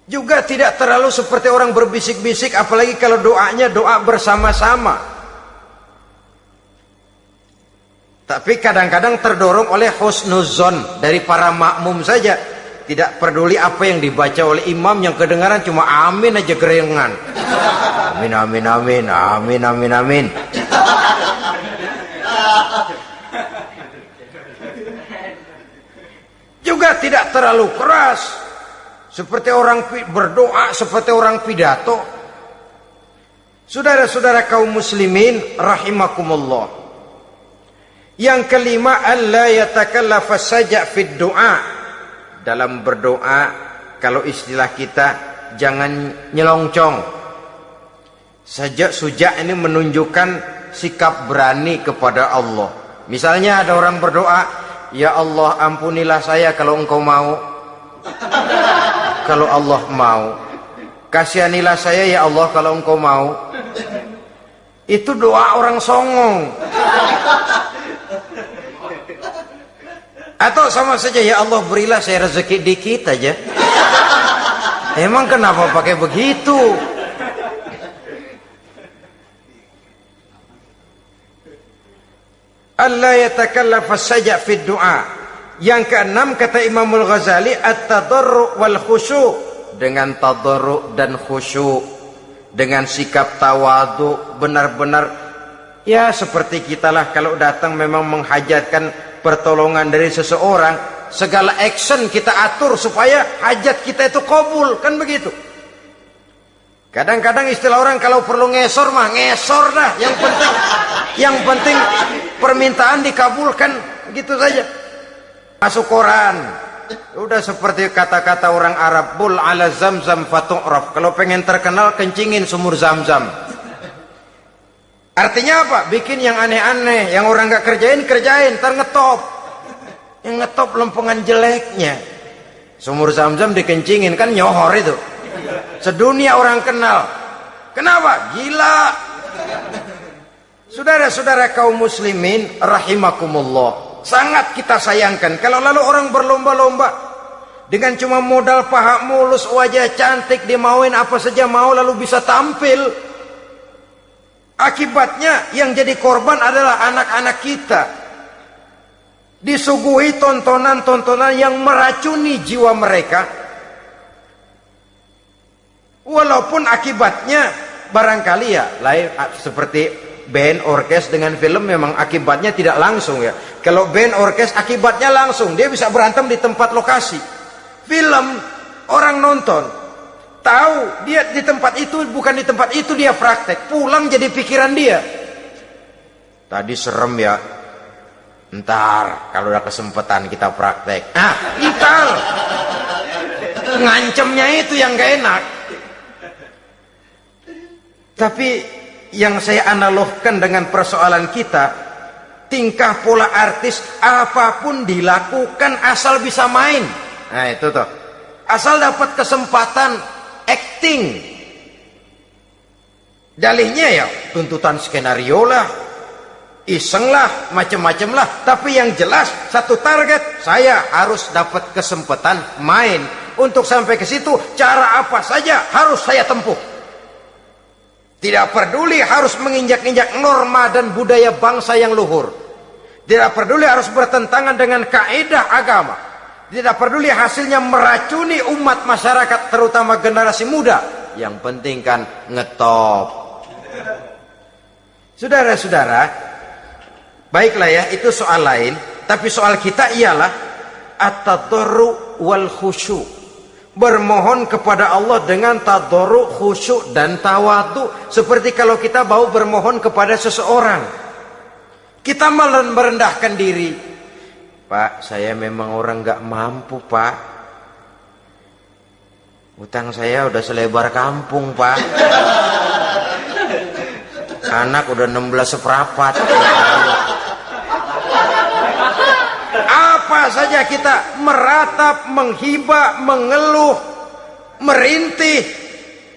Juga tidak terlalu seperti orang berbisik-bisik, apalagi kalau doanya doa bersama-sama. Tapi kadang-kadang terdorong oleh husnuzon dari para makmum saja. Tidak peduli apa yang dibaca oleh imam, yang kedengaran cuma amin aja gerengan. Amin, amin, amin, amin, amin, amin. Juga tidak terlalu keras, seperti orang berdoa, seperti orang pidato. Saudara-saudara kaum muslimin rahimakumullah. Yang kelima, alla yatakallafa saja' fid du'a. Dalam berdoa, kalau istilah kita, jangan nyelongcong. Sajak ini menunjukkan sikap berani kepada Allah. Misalnya ada orang berdoa, ya Allah ampunilah saya kalau engkau mau. Kalau Allah mau. Kasihanilah saya ya Allah kalau engkau mau. Itu doa orang songong. Atau sama saja, ya Allah berilah saya rezeki dikit aja. Emang kenapa pakai begitu? Allah yatakallafa saja fid du'a. Yang keenam kata Imamul Ghazali, at-tadarru' wal khusyu', dengan tadarru dan khusyuk, dengan sikap tawadu, benar-benar ya seperti kita lah kalau datang memang menghajatkan pertolongan dari seseorang, segala action kita atur supaya hajat kita itu kabul, kan begitu. Kadang-kadang istilah orang kalau perlu ngesor mah ngesor dah, yang penting permintaan dikabulkan, gitu saja. Masuk koran, udah seperti kata-kata orang Arab, bul ala zamzam fatu'raf, kalau pengen terkenal kencingin sumur Zamzam. Artinya apa? Bikin yang aneh-aneh, yang orang gak kerjain, ntar ngetop. Yang ngetop lempengan jeleknya. Sumur Zamzam dikencingin, kan nyohor itu. Sedunia orang kenal. Kenapa? Gila. Saudara-saudara kaum muslimin rahimakumullah, sangat kita sayangkan kalau lalu orang berlomba-lomba dengan cuma modal paha mulus, wajah cantik, dimauin apa saja mau lalu bisa tampil. Akibatnya yang jadi korban adalah anak-anak kita, disuguhi tontonan-tontonan yang meracuni jiwa mereka. Walaupun akibatnya barangkali ya lain, seperti band orkes dengan film memang akibatnya tidak langsung ya. Kalau band orkes akibatnya langsung, dia bisa berantem di tempat lokasi. Film orang nonton tahu dia di tempat itu, bukan di tempat itu dia praktek, pulang jadi pikiran dia. Tadi serem ya, ntar kalau udah kesempatan kita praktek. Ntar ngancemnya itu yang gak enak. Tapi yang saya analogkan dengan persoalan kita, tingkah pola artis apapun dilakukan asal bisa main. Nah itu tuh, asal dapat kesempatan acting. Dalihnya ya tuntutan skenario lah, iseng lah, macem-macem lah. Tapi yang jelas satu target, saya harus dapat kesempatan main. Untuk sampai ke situ cara apa saja harus saya tempuh. Tidak peduli harus menginjak-injak norma dan budaya bangsa yang luhur. Tidak peduli harus bertentangan dengan kaidah agama. Tidak peduli hasilnya meracuni umat masyarakat, terutama generasi muda. Yang penting kan ngetop. Saudara-saudara, baiklah ya, itu soal lain. Tapi soal kita ialah at-tadarru wal khusyuk. Bermohon kepada Allah dengan tadarru, khusyuk dan tawadu. Seperti kalau kita mau bermohon kepada seseorang, kita merendahkan diri. Pak, saya memang orang gak mampu pak, utang saya udah selebar kampung pak, anak udah 16 seperempat. Apa saja kita meratap, menghibah, mengeluh, merintih,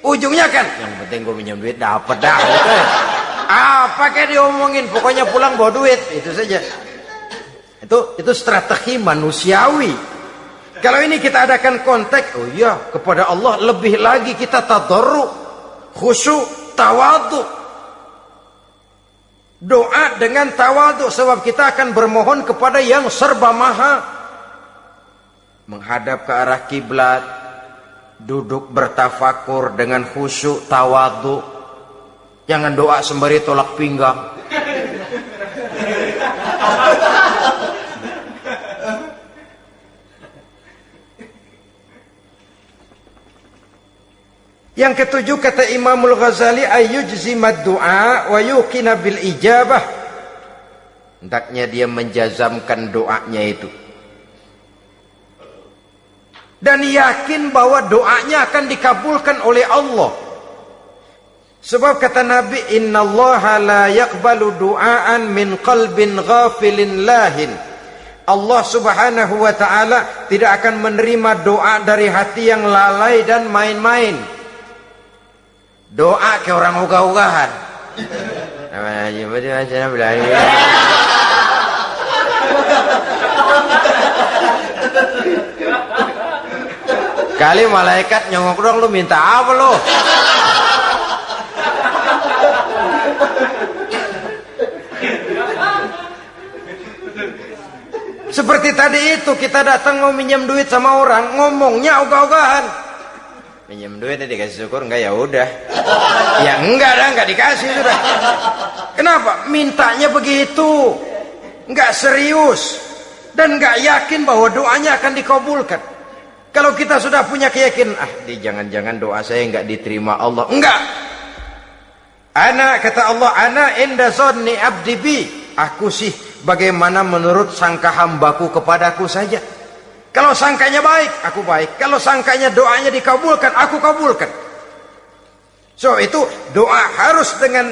ujungnya kan yang penting gue minjem duit dapat dah gitu. Apa kayak diomongin, pokoknya pulang bawa duit, itu saja. Itu strategi manusiawi. Kalau ini kita adakan konteks, oh iya, kepada Allah lebih lagi kita tadarru, khusyuk, tawadu. Doa dengan tawadu, sebab kita akan bermohon kepada yang serba maha. Menghadap ke arah kiblat, duduk bertafakur dengan khusyuk, tawadu. Jangan doa sembari tolak pinggang. Yang ketujuh kata Imamul Ghazali, ayyujzimad du'a wa yuqina bil ijabah. Hendaknya dia menjazamkan doanya itu dan yakin bahwa doanya akan dikabulkan oleh Allah. Sebab kata Nabi, innallaha la yaqbalu du'aan min qalbin ghafilin lahin. Allah subhanahu wa ta'ala tidak akan menerima doa dari hati yang lalai dan main-main. Doa ke orang ugah-ugahan. Kali malaikat nyongok dong, lu minta apa lu? Seperti tadi itu, kita datang mau minjem duit sama orang, ngomongnya ogah-ogahan. Minjem duit dikasih syukur enggak, ya udah. Ya enggak dikasih sudah. Kenapa? Mintanya begitu. Enggak serius dan enggak yakin bahwa doanya akan dikabulkan. Kalau kita sudah punya keyakinan, jangan-jangan doa saya enggak diterima Allah. Enggak. Kata Allah, ana inda zanni abdi bi. Aku sih bagaimana menurut sangka hambaku kepadaku saja. Kalau sangkanya baik, aku baik. Kalau sangkanya doanya dikabulkan, aku kabulkan. So itu doa harus dengan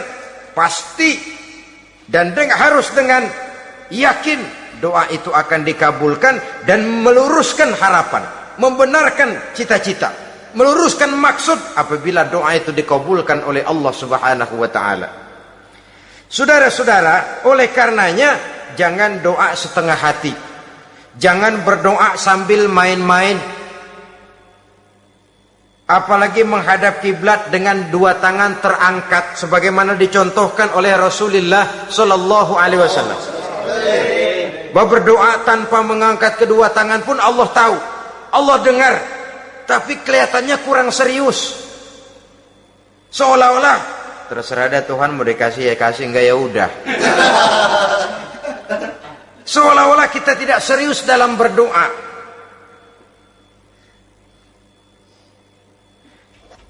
pasti dan harus dengan yakin doa itu akan dikabulkan dan meluruskan harapan, membenarkan cita-cita, meluruskan maksud apabila doa itu dikabulkan oleh Allah Subhanahu wa taala. Saudara-saudara, oleh karenanya jangan doa setengah hati. Jangan berdoa sambil main-main. Apalagi menghadap kiblat dengan dua tangan terangkat sebagaimana dicontohkan oleh Rasulullah sallallahu alaihi wasallam. Bahwa berdoa tanpa mengangkat kedua tangan pun Allah tahu, Allah dengar, tapi kelihatannya kurang serius. Seolah-olah terserah ada Tuhan, mau dikasih ya kasih, enggak ya udah. Seolah-olah kita tidak serius dalam berdoa.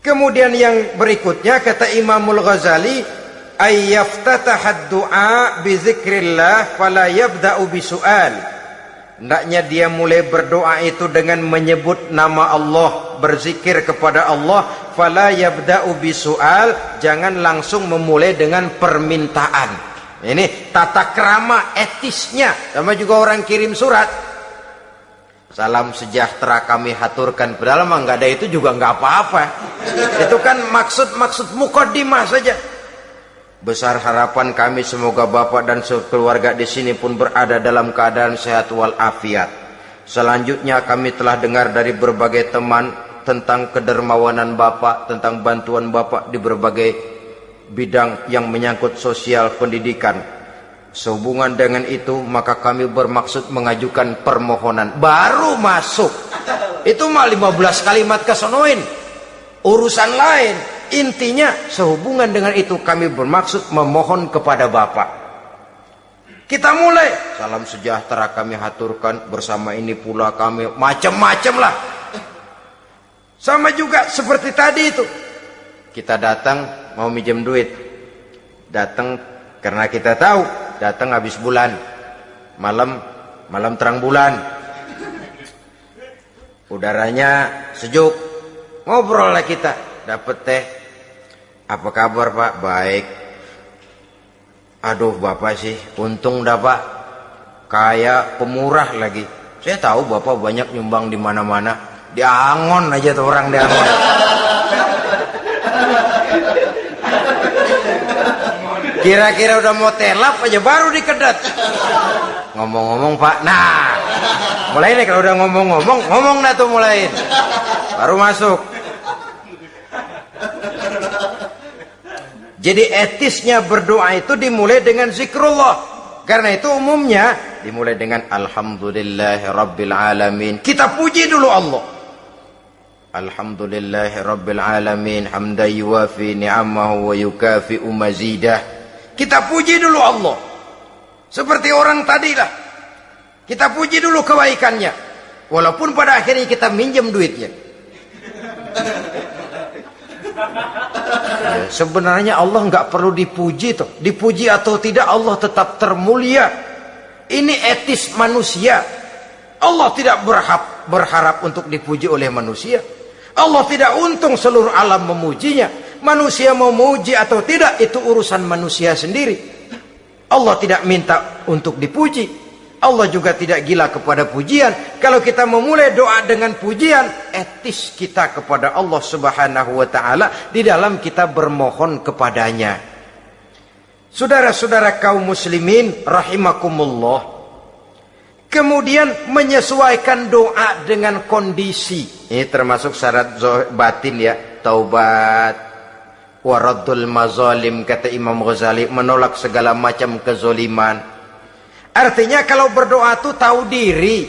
Kemudian yang berikutnya kata Imamul Ghazali, ayyaftatahad du'a bi zikrillah fala yabda'u bisu'al. Hendaknya dia mulai berdoa itu dengan menyebut nama Allah, berzikir kepada Allah, fala yabda'u bisu'al, jangan langsung memulai dengan permintaan. Ini tata krama etisnya. Sama juga orang kirim surat, salam sejahtera kami haturkan, padahal mah nggak ada itu juga nggak apa-apa. Itu kan maksud mukaddimah saja. Besar harapan kami semoga Bapak dan sekeluarga di sini pun berada dalam keadaan sehat walafiat. Selanjutnya kami telah dengar dari berbagai teman tentang kedermawanan Bapak, tentang bantuan Bapak di berbagai bidang yang menyangkut sosial pendidikan. Sehubungan dengan itu maka kami bermaksud mengajukan permohonan. Baru masuk itu mah 15 kalimat kesonoin, urusan lain. Intinya sehubungan dengan itu kami bermaksud memohon kepada Bapak. Kita mulai, salam sejahtera kami haturkan, bersama ini pula kami, macam-macam lah. Sama juga seperti tadi itu, kita datang mau minjem duit, datang karena kita tahu datang habis bulan, malam terang bulan, udaranya sejuk, ngobrol lah kita, dapet teh, apa kabar Pak? Baik. Aduh Bapak sih untung dah Pak, kaya pemurah lagi. Saya tahu Bapak banyak nyumbang di mana-mana, di Angon aja tuh orang di Angon. Kira-kira udah mau telap aja baru dikedat. Ngomong-ngomong Pak, nah mulai nih kalau udah ngomong dah tuh mulai, baru masuk. Jadi etisnya berdoa itu dimulai dengan zikrullah. Karena itu umumnya dimulai dengan alhamdulillahi rabbil alamin. Kita puji dulu Allah. Alhamdulillahi rabbil alamin hamdan yuwafi ni'amahu wa yukafi'u mazidah. Kita puji dulu Allah. Seperti orang tadi lah. Kita puji dulu kebaikannya. Walaupun pada akhirnya kita minjem duitnya. Ya, sebenarnya Allah nggak perlu dipuji toh. Dipuji atau tidak Allah tetap termulia. Ini etis manusia. Allah tidak berharap untuk dipuji oleh manusia. Allah tidak untung seluruh alam memujinya. Manusia mau memuji atau tidak itu urusan manusia sendiri. Allah tidak minta untuk dipuji. Allah juga tidak gila kepada pujian. Kalau kita memulai doa dengan pujian, etis kita kepada Allah Subhanahu wa taala di dalam kita bermohon kepadanya. Saudara-saudara kaum muslimin rahimakumullah. Kemudian menyesuaikan doa dengan kondisi. Ini termasuk syarat batin ya, taubat. Waraddul mazalim, kata Imam Ghazali, menolak segala macam kezoliman. Artinya kalau berdoa itu tahu diri.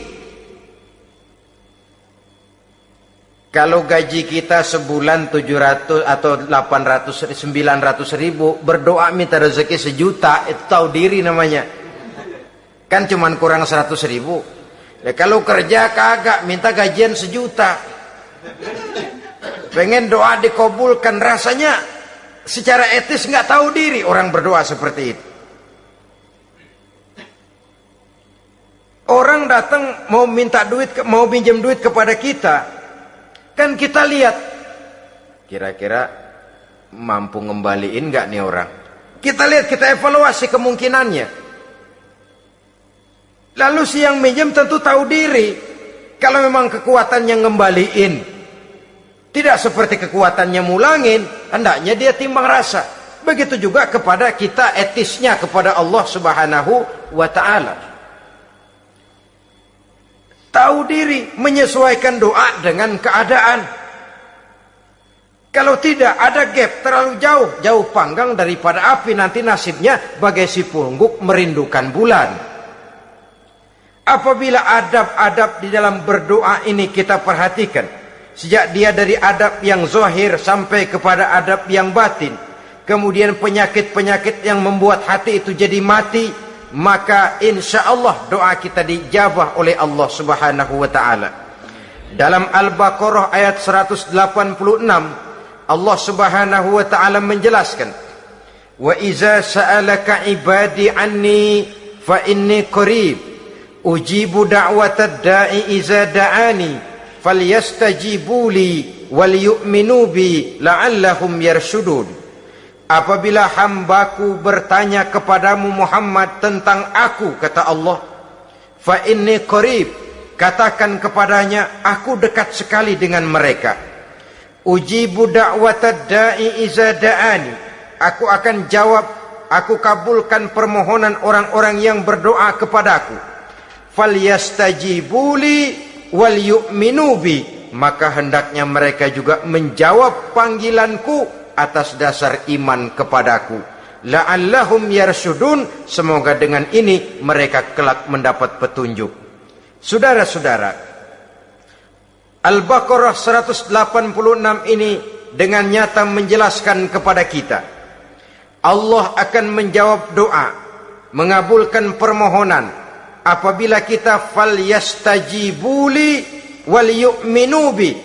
Kalau gaji kita sebulan 700 atau 800, 900 ribu, berdoa minta rezeki 1 juta, itu tahu diri namanya. Kan cuman kurang 100 ribu. Ya, kalau kerja kagak, minta gajian 1 juta. Pengen doa dikabulkan, rasanya secara etis nggak tahu diri orang berdoa seperti itu. Orang datang mau minta duit, mau pinjam duit kepada kita. Kan kita lihat, kira-kira mampu ngembaliin nggak nih orang. Kita lihat, kita evaluasi kemungkinannya. Lalu si yang minjem tentu tahu diri. Kalau memang kekuatannya ngembaliin, tidak seperti kekuatannya mulangin, hendaknya dia timbang rasa. Begitu juga kepada kita etisnya kepada Allah Subhanahu wa Ta'ala. Tahu diri, menyesuaikan doa dengan keadaan. Kalau tidak, ada gap terlalu jauh panggang daripada api, nanti nasibnya bagai si pungguk merindukan bulan. Apabila adab-adab di dalam berdoa ini kita perhatikan, sejak dia dari adab yang zahir sampai kepada adab yang batin, kemudian penyakit-penyakit yang membuat hati itu jadi mati, maka insya Allah doa kita dijabah oleh Allah Subhanahu wa Ta'ala. Dalam Al-Baqarah ayat 186, Allah Subhanahu wa Ta'ala menjelaskan, wa iza sa'alaka ibadi anni fa inni qarib ujibu da'watad da'i iza da'ani falyastajibu li wal yu'minu bi la'allahum yarshudun. Apabila hambaku bertanya kepadamu Muhammad tentang aku, kata Allah, fa inni qarib, katakan kepadanya, aku dekat sekali dengan mereka. Ujibu da'watad da'i iza da'ani, aku akan jawab, aku kabulkan permohonan orang-orang yang berdoa kepadaku. Falyastajibuli wal yu'minu bi, maka hendaknya mereka juga menjawab panggilanku atas dasar iman kepadaku. La'allahum yarshudun, semoga dengan ini mereka kelak mendapat petunjuk. Saudara-saudara, Al-Baqarah 186 ini dengan nyata menjelaskan kepada kita, Allah akan menjawab doa, mengabulkan permohonan apabila kita falyastajibuli wal yu'minu bi,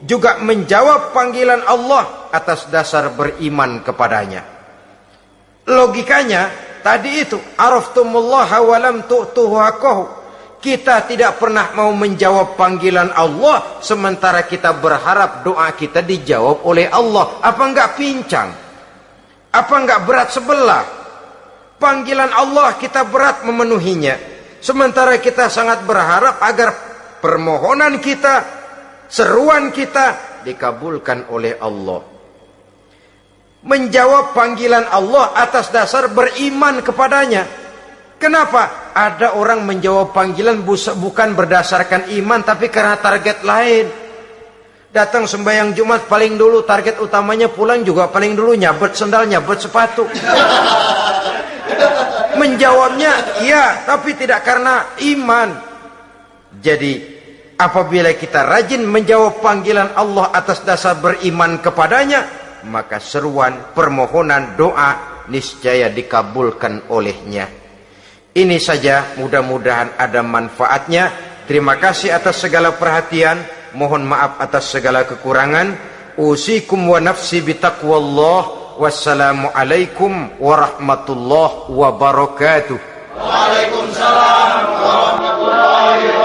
juga menjawab panggilan Allah atas dasar beriman kepadanya. Logikanya tadi itu, araftumullaha wa lam tu'tuhu haqqahu. Kita tidak pernah mau menjawab panggilan Allah sementara kita berharap doa kita dijawab oleh Allah. Apa enggak pincang? Apa enggak berat sebelah? Panggilan Allah kita berat memenuhinya, sementara kita sangat berharap agar permohonan kita, seruan kita dikabulkan oleh Allah. Menjawab panggilan Allah atas dasar beriman kepadanya. Kenapa? Ada orang menjawab panggilan bukan berdasarkan iman, tapi karena target lain. Datang sembahyang Jumat paling dulu, target utamanya pulang juga paling dulu nyabet sendal, nyabet sepatu. Menjawabnya iya, tapi tidak karena iman. Jadi apabila kita rajin menjawab panggilan Allah atas dasar beriman kepadanya, maka seruan, permohonan, doa niscaya dikabulkan olehnya. Ini saja, mudah-mudahan ada manfaatnya. Terima kasih atas segala perhatian, mohon maaf atas segala kekurangan. Usikum wa nafsi bitaqwallah. Wassalamualaikum warahmatullahi wabarakatuh. Waalaikumsalam warahmatullahi wabarakatuh.